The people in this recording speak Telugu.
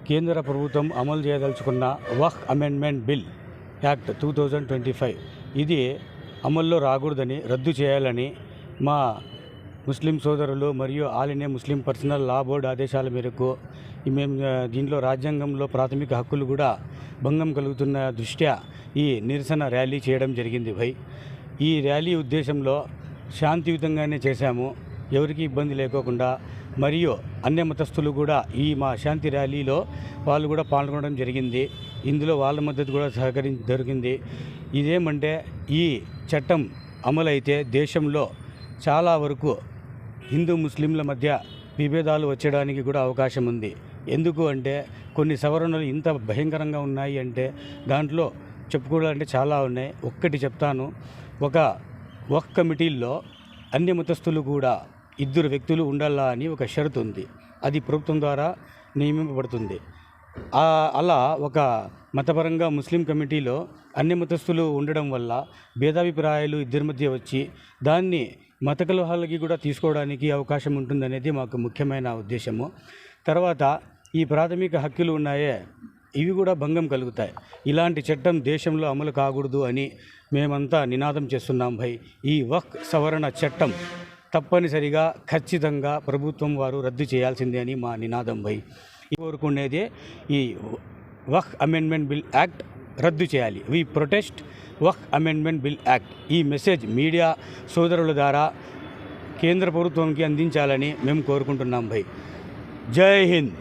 కేంద్ర ప్రభుత్వం అమలు చేయదలుచుకున్న వక్ఫ్ అమెండ్మెంట్ బిల్ యాక్ట్ 2025 ఇది అమల్లో రాకూడదని, రద్దు చేయాలని మా ముస్లిం సోదరులు మరియు ఆల్ ఇండియా ముస్లిం పర్సనల్ లా బోర్డు ఆదేశాల మేరకు మేము దీంట్లో రాజ్యాంగంలో ప్రాథమిక హక్కులు కూడా భంగం కలుగుతున్న దృష్ట్యా ఈ నిరసన ర్యాలీ చేయడం జరిగింది భయ్. ఈ ర్యాలీ ఉద్దేశంలో శాంతియుతంగానే చేశాము, ఎవరికి ఇబ్బంది లేకోకుండా. మరియు అన్య మతస్థులు కూడా ఈ మా శాంతి ర్యాలీలో వాళ్ళు కూడా పాల్గొనడం జరిగింది. ఇందులో వాళ్ళ మద్దతు కూడా జరిగింది. ఇదేమంటే ఈ చట్టం అమలైతే దేశంలో చాలా వరకు హిందూ ముస్లింల మధ్య విభేదాలు వచ్చడానికి కూడా అవకాశం ఉంది. ఎందుకు అంటే కొన్ని సవరణలు ఇంత భయంకరంగా ఉన్నాయి అంటే దాంట్లో చెప్పుకోవాలంటే చాలా ఉన్నాయి. ఒక్కటి చెప్తాను. ఒక వక్ఫ్ కమిటీల్లో అన్య మతస్థులు కూడా 2 వ్యక్తులు ఉండాలా అని ఒక షరతు ఉంది. అది ప్రభుత్వం ద్వారా నియమింపబడుతుంది. అలా ఒక మతపరంగా ముస్లిం కమిటీలో అన్య మతస్థులు ఉండడం వల్ల భేదాభిప్రాయాలు ఇద్దరి మధ్య వచ్చి దాన్ని మత కలహాలకి కూడా తీసుకోవడానికి అవకాశం ఉంటుందనేది మాకు ముఖ్యమైన ఉద్దేశము. తర్వాత ఈ ప్రాథమిక హక్కులు ఉన్నాయే, ఇవి కూడా భంగం కలుగుతాయి. ఇలాంటి చట్టం దేశంలో అమలు కాకూడదు అని మేమంతా నినాదం చేస్తున్నాం భయ్. ఈ వక్ఫ్ సవరణ చట్టం తప్పనిసరిగా ఖచ్చితంగా ప్రభుత్వం వారు రద్దు చేయాల్సిందే అని మా నినాదం భయ్. కోరుకునేదే ఈ వక్ఫ్ అమెండ్మెంట్ బిల్ యాక్ట్ రద్దు చేయాలి. వి ప్రొటెస్ట్ వక్ఫ్ అమెండ్మెంట్ బిల్ యాక్ట్. ఈ మెసేజ్ మీడియా సోదరుల ద్వారా కేంద్ర ప్రభుత్వంకి అందించాలని మేము కోరుకుంటున్నాం భయ్. జై హింద్.